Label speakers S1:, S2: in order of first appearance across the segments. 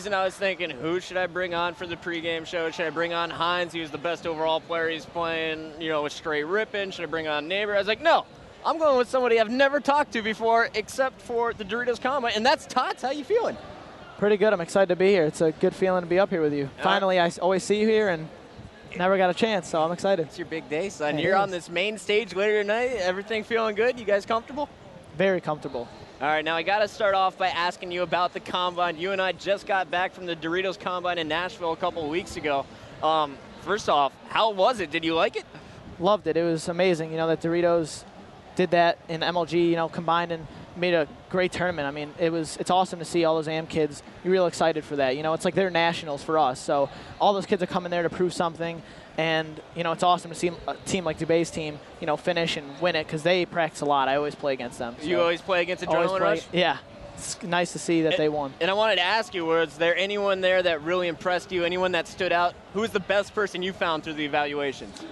S1: And I was thinking, who should I bring on for the pregame show? Should I bring on Hines? He was the best overall player. He's playing, with straight ripping. Should I bring on Neighbor? I was like, no. I'm going with somebody I've never talked to before except for the Doritos Combine, and that's Totz. How you feeling?
S2: Pretty good. I'm excited to be here. It's a good feeling to be up here with you. Finally, I always see you here and never got a chance, so I'm excited.
S1: It's your big day, son. You're on this main stage later tonight. Everything feeling good? You guys comfortable?
S2: Very comfortable.
S1: All right, now I got to start off by asking you about the Combine. You and I just got back from the Doritos Combine in Nashville a couple of weeks ago. First off, how was it? Did you like it?
S2: Loved it. It was amazing, that Doritos did that in MLG, combined and made a great tournament. I mean, it's awesome to see all those AM kids. You're real excited for that. It's like they're nationals for us. So all those kids are coming there to prove something. And, it's awesome to see a team like Dubai's team, finish and win it because they practice a lot. I always play against them. So
S1: you always play against Adrenaline Rush?
S2: Yeah. It's nice to see that they won.
S1: And I wanted to ask you, was there anyone there that really impressed you, anyone that stood out? Who was the best person you found through the evaluations?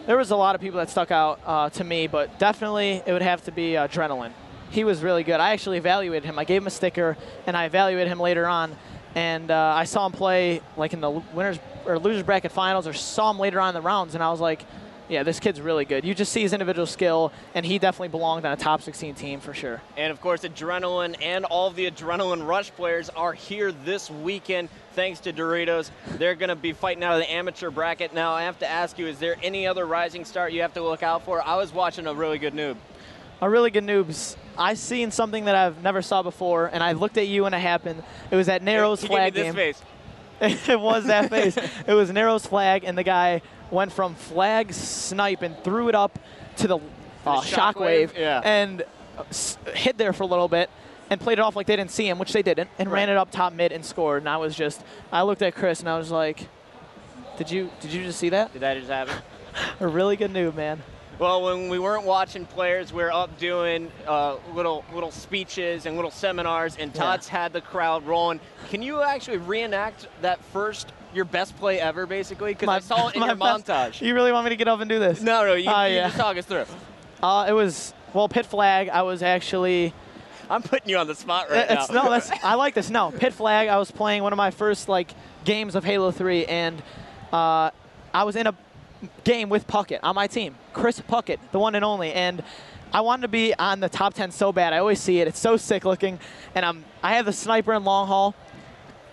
S2: There was a lot of people that stuck out to me, but definitely it would have to be Adrenaline. He was really good. I actually evaluated him. I gave him a sticker, and I evaluated him later on. And I saw him play like in the winners or losers bracket finals, or saw him later on in the rounds, and I was like, yeah, this kid's really good. You just see his individual skill, and he definitely belonged on a top 16 team for sure.
S1: And of course, Adrenaline and all of the Adrenaline Rush players are here this weekend thanks to Doritos. They're going to be fighting out of the amateur bracket. Now, I have to ask you, is there any other rising star you have to look out for? I was watching a really good noob.
S2: A really good noobs. I seen something that I've never saw before, and I looked at you when it happened. It was at Narrow's flag game.
S1: He gave me this face.
S2: It was that face. It was Narrow's flag, and the guy went from flag snipe and threw it up to the shockwave and hid there for a little bit and played it off like they didn't see him, which they didn't, and ran it up top mid and scored. And I looked at Chris and I was like, did you just see that?
S1: Did that just happen?
S2: A really good noob, man.
S1: Well, when we weren't watching players, we were up doing little speeches and little seminars, and Totz had the crowd rolling. Can you actually reenact that your best play ever, basically? Because I saw it in your montage.
S2: You really want me to get up and do this?
S1: No, you just talk us through.
S2: It was, pit flag, I was actually...
S1: I'm putting you on the spot right now.
S2: I like this. No, pit flag, I was playing one of my first games of Halo 3, and I was in a game with Puckett on my team. Chris Puckett, the one and only. And I wanted to be on the top 10 so bad. I always see it. It's so sick looking. And I have the sniper in long haul.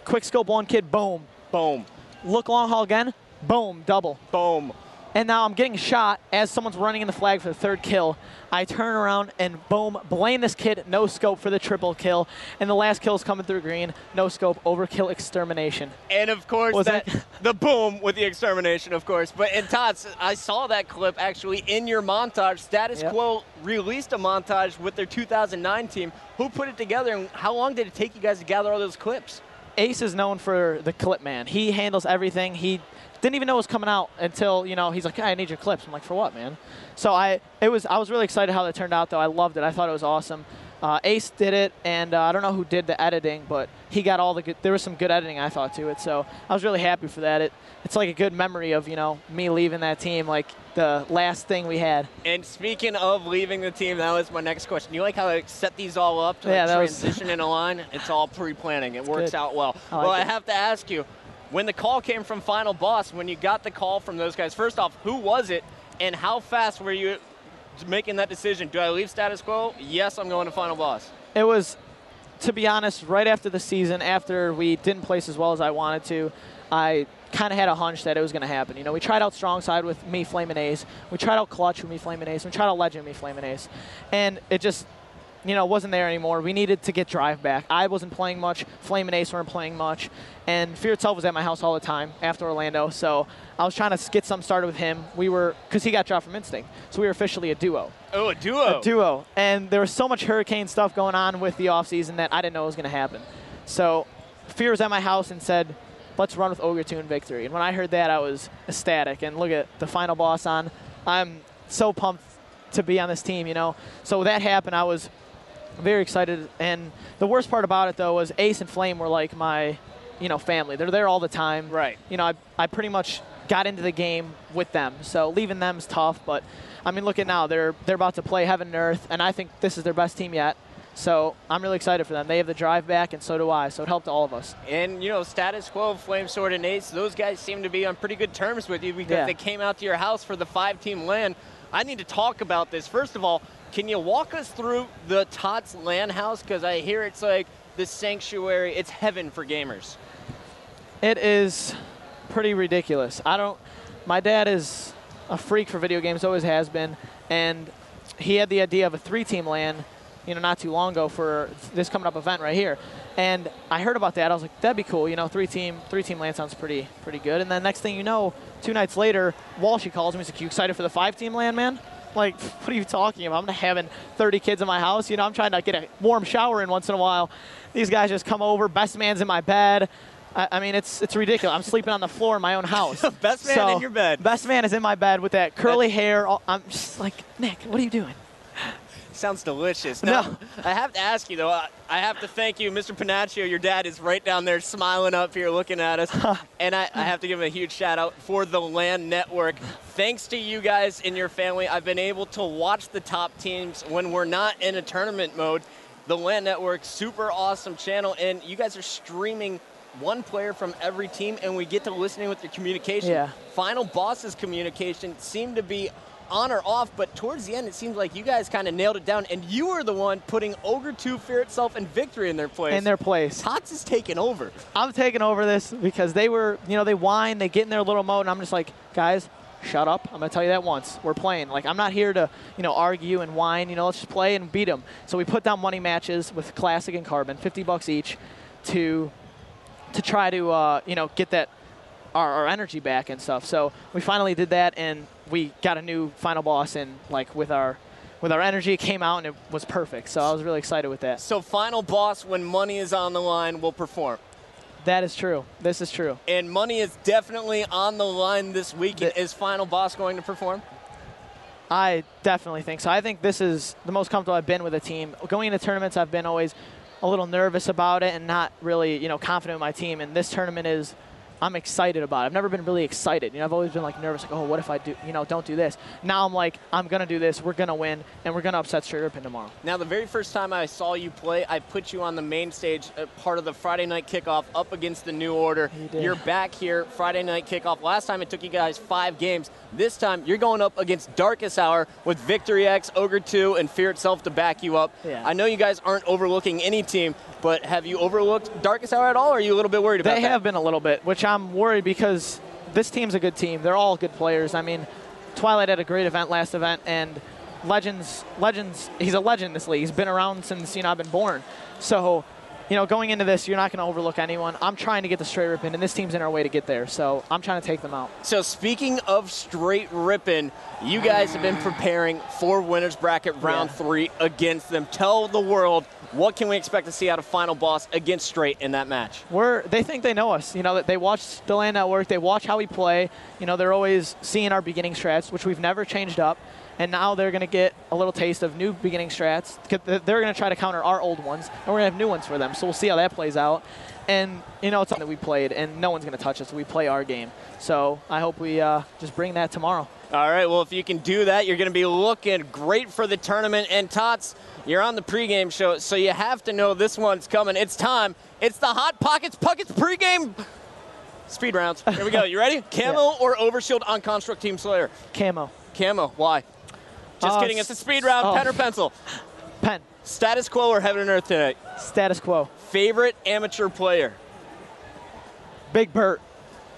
S2: Quick scope one kid, boom.
S1: Boom.
S2: Look long haul again, boom, double.
S1: Boom.
S2: And now I'm getting shot as someone's running in the flag for the third kill. I turn around and boom, blame this kid, no scope for the triple kill. And the last kill is coming through green, no scope, overkill, extermination.
S1: And of course, the boom with the extermination, of course. But in Totz, I saw that clip actually in your montage. Status Quo released a montage with their 2009 team. Who put it together, and how long did it take you guys to gather all those clips?
S2: Ace is known for the clip man. He handles everything. He didn't even know it was coming out until, he's like, hey, I need your clips. I'm like, for what, man? So I was really excited how that turned out, though. I loved it. I thought it was awesome. Ace did it, and I don't know who did the editing, but he got all the good. There was some good editing, I thought, to it. So I was really happy for that. It's like a good memory of, me leaving that team, like the last thing we had.
S1: And speaking of leaving the team, that was my next question. You like how I set these all up to transition in a line? It's all pre-planning. It works out well. I have to ask you, when the call came from Final Boss, when you got the call from those guys, first off, who was it, and how fast were you making that decision? Do I leave Status Quo? Yes, I'm going to Final Boss.
S2: It was, to be honest, right after the season, after we didn't place as well as I wanted to, I kind of had a hunch that it was going to happen. We tried out Strong Side with me, Flamin' Ace. We tried out Clutch with me, Flamin' Ace. We tried out Legend with me, Flamin' Ace. And it just, wasn't there anymore. We needed to get Drive back. I wasn't playing much. Flamin' Ace weren't playing much. And Fear itself was at my house all the time after Orlando. So I was trying to get some started with him. Because he got dropped from Instinct. So we were officially a duo.
S1: Oh, a duo.
S2: A duo. And there was so much Hurricane stuff going on with the offseason that I didn't know was going to happen. So Fear was at my house and said, let's run with Ogre 2 in victory. And when I heard that, I was ecstatic. And look at the Final Boss on. I'm so pumped to be on this team, So when that happened, I was very excited. And the worst part about it, though, was Ace and Flame were like my, family. They're there all the time.
S1: Right.
S2: I pretty much got into the game with them. So leaving them is tough. But, look at now. They're about to play Heaven and Earth, and I think this is their best team yet. So I'm really excited for them. They have the drive back, and so do I. So it helped all of us.
S1: And, you know, status quo, Flame Sword and Ace, those guys seem to be on pretty good terms with you because they came out to your house for the 5-team LAN. I need to talk about this. First of all, can you walk us through the Totz LAN house? Because I hear it's like the sanctuary. It's heaven for gamers.
S2: It is pretty ridiculous. My dad is a freak for video games, always has been, and he had the idea of a 3-team LAN, you know, not too long ago for this coming up event right here. And I heard about that. I was like, that'd be cool. You know, 3-team LAN sounds pretty good. And then next thing you know, 2 nights later, Walshy calls me. He's like, you excited for the 5-team LAN, man? Like, what are you talking about? I'm not having 30 kids in my house. You know, I'm trying to get a warm shower in once in a while. These guys just come over. Best man's in my bed. I mean, it's ridiculous. I'm sleeping on the floor in my own house.
S1: Best man in your bed.
S2: Best man is in my bed with that curly hair. I'm just like, Nick, what are you doing?
S1: Sounds delicious. Now, I have to ask you, though, I have to thank you. Mr. Panaccio, your dad is right down there smiling up here looking at us. And I have to give him a huge shout-out for the LAN Network. Thanks to you guys and your family, I've been able to watch the top teams when we're not in a tournament mode. The LAN Network, super awesome channel, and you guys are streaming one player from every team, and we get to listening with your communication.
S2: Yeah.
S1: Final Boss's communication seemed to be on or off, but towards the end, it seems like you guys kind of nailed it down, and you were the one putting Ogre 2, Fear Itself, and Victory in their place. Totz is taking over.
S2: I'm taking over this because they were, you know, they whine, they get in their little mode, and I'm just like, guys, shut up. I'm going to tell you that once. We're playing. Like, I'm not here to, you know, argue and whine. You know, let's just play and beat them. So we put down money matches with Classic and Carbon, $50 each, to try to, you know, get that our energy back and stuff. So we finally did that, and we got a new final boss, and like with our energy, it came out and it was perfect. So I was really excited with that.
S1: So final boss, when money is on the line, will perform.
S2: That is true. This is true.
S1: And money is definitely on the line this weekend. Is final boss going to perform?
S2: I definitely think so. I think this is the most comfortable I've been with a team. Going into tournaments, I've been always a little nervous about it and not really, you know, confident in my team. And this tournament is, I'm excited about it. I've never been really excited. You know, I've always been like nervous, like, oh, what if I do, you know, don't do this. Now I'm like, I'm going to do this. We're going to win, and we're going to upset Straight Ripon tomorrow.
S1: Now, the very first time I saw you play, I put you on the main stage, part of the Friday night kickoff up against the New Order. You're back here, Friday night kickoff. Last time it took you guys 5 games. This time you're going up against Darkest Hour with Victory X, Ogre 2, and Fear Itself to back you up. Yeah. I know you guys aren't overlooking any team, but have you overlooked Darkest Hour at all, or are you a little bit worried about that?
S2: They have been a little bit, which I'm worried because this team's a good team. They're all good players. I mean, Twilight had a great event last event, and Legends, he's a legend in this league. He's been around since, you know, I've been born. So, you know, going into this, you're not going to overlook anyone. I'm trying to get the Straight Ripon, and this team's in our way to get there. So I'm trying to take them out.
S1: So speaking of Straight Ripon, you guys have been preparing for Winners Bracket Round 3 against them. Tell the world, what can we expect to see out of Final Boss against Straight in that match?
S2: They think they know us. You know, they watch the LAN Network. They watch how we play. You know, they're always seeing our beginning strats, which we've never changed up. And now they're going to get a little taste of new beginning strats. They're going to try to counter our old ones, and we're going to have new ones for them. So we'll see how that plays out. And, you know, it's something that we played, and no one's going to touch us. We play our game. So I hope we just bring that tomorrow.
S1: All right, well, if you can do that, you're going to be looking great for the tournament. And Totz, you're on the pregame show, so you have to know this one's coming. It's time. It's the Hot Pockets pregame speed rounds. Here we go. You ready? Camo or Overshield on Construct Team Slayer?
S2: Camo.
S1: Camo. Why? Just kidding. It's a speed round. Pen or pencil?
S2: Pen.
S1: Status Quo or Heaven and Earth tonight?
S2: Status Quo.
S1: Favorite amateur player?
S2: Big Bert.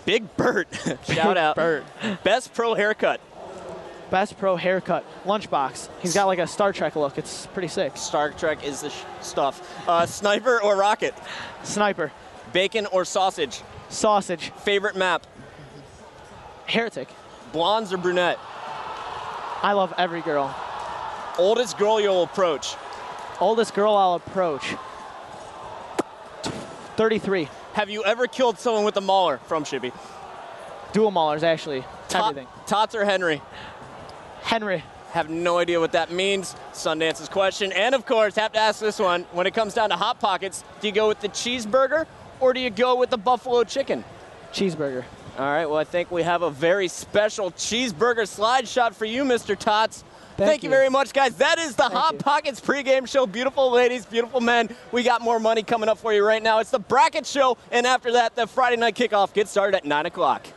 S1: Big Bert. Shout out.
S2: Bert.
S1: Best pro haircut?
S2: Best pro haircut. Lunchbox. He's got like a Star Trek look. It's pretty sick.
S1: Star Trek is the stuff. Sniper or rocket?
S2: Sniper.
S1: Bacon or sausage?
S2: Sausage.
S1: Favorite map?
S2: Heretic.
S1: Blondes or brunette?
S2: I love every girl.
S1: Oldest girl you'll approach?
S2: Oldest girl I'll approach. 33.
S1: Have you ever killed someone with a mauler from Shippy?
S2: Dual maulers, actually. Everything.
S1: Totz or Henry?
S2: Henry.
S1: Have no idea what that means. Sundance's question. And, of course, have to ask this one. When it comes down to Hot Pockets, do you go with the cheeseburger or do you go with the buffalo chicken?
S2: Cheeseburger.
S1: All right, well, I think we have a very special cheeseburger slide shot for you, Mr. Totz. Thank you very much, guys. That is the Hot Pockets pregame show. Beautiful ladies, beautiful men. We got more money coming up for you right now. It's the bracket show, and after that, the Friday night kickoff gets started at 9 o'clock.